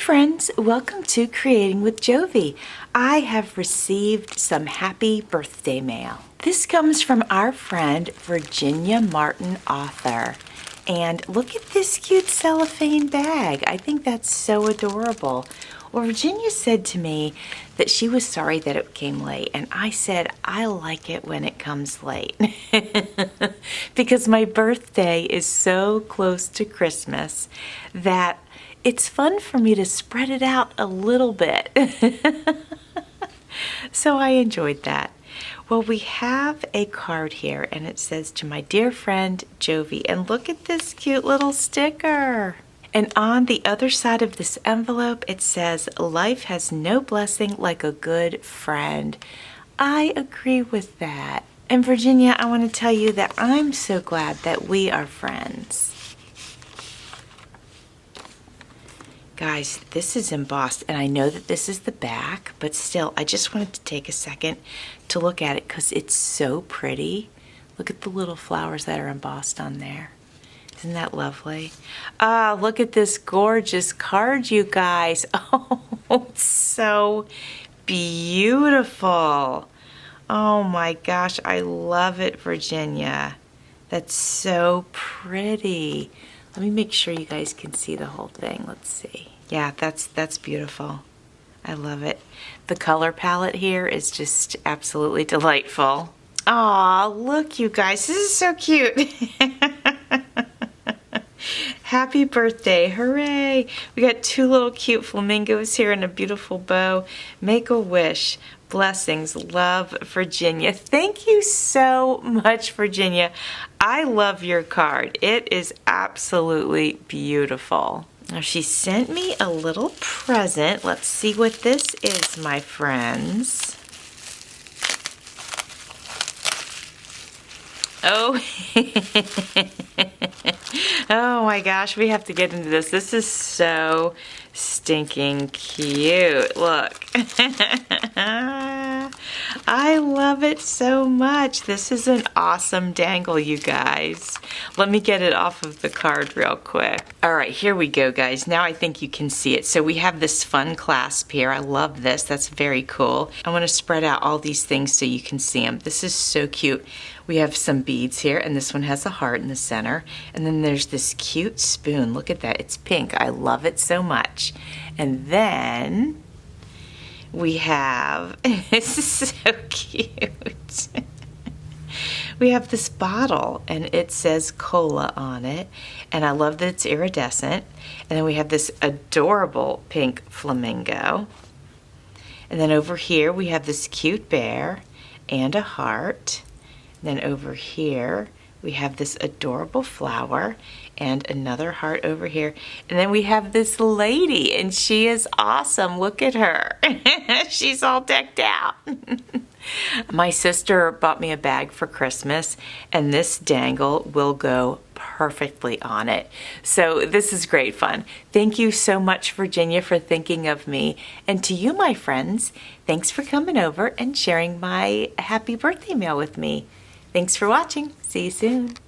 friends, welcome to Creating with Jovi. I have received some happy birthday mail. This comes from our friend Virginia Martin, author. And look at this cute cellophane bag. I think that's so adorable. Well, Virginia said to me that she was sorry that it came late, and I said I like it when it comes late because my birthday is so close to Christmas that it's fun for me to spread it out a little bit. So I enjoyed that. Well, we have a card here, and it says, "To my dear friend Jovi," and look at this cute little sticker. And on the other side of this envelope, it says, "Life has no blessing like a good friend." I agree with that. And Virginia, I want to tell you that I'm so glad that we are friends. Guys, this is embossed, and I know that this is the back, but still, I just wanted to take a second to look at it because it's so pretty. Look at the little flowers that are embossed on there. Isn't that lovely? Ah, look at this gorgeous card, you guys. Oh, it's so beautiful. Oh my gosh, I love it, Virginia. That's so pretty. Let me make sure you guys can see the whole thing. Let's see. Yeah, that's beautiful. I love it. The color palette here is just absolutely delightful. Aw, look, you guys. This is so cute. Happy birthday. Hooray. We got two little cute flamingos here and a beautiful bow. Make a wish. Blessings. Love, Virginia. Thank you so much, Virginia. I love your card. It is absolutely beautiful. Now, she sent me a little present. Let's see what this is, my friends. Oh, oh my gosh, we have to get into this. This is so stinking cute. Look. I love it so much. This is an awesome dangle, you guys. Let me get it off of the card real quick. All right, here we go, guys. Now I think you can see it. So we have this fun clasp here. I love this. That's very cool. I want to spread out all these things so you can see them. This is so cute. We have some beads here, and this one has a heart in the center. And then there's this cute spoon. Look at that. It's pink. I love it so much. And then we have, this is so cute. We have this bottle, and it says cola on it. And I love that it's iridescent. And then we have this adorable pink flamingo. And then over here, we have this cute bear and a heart. Then over here, we have this adorable flower and another heart over here. And then we have this lady, and she is awesome. Look at her. She's all decked out. My sister bought me a bag for Christmas, and this dangle will go perfectly on it. So this is great fun. Thank you so much, Virginia, for thinking of me. And to you, my friends, thanks for coming over and sharing my happy birthday mail with me. Thanks for watching. See you soon.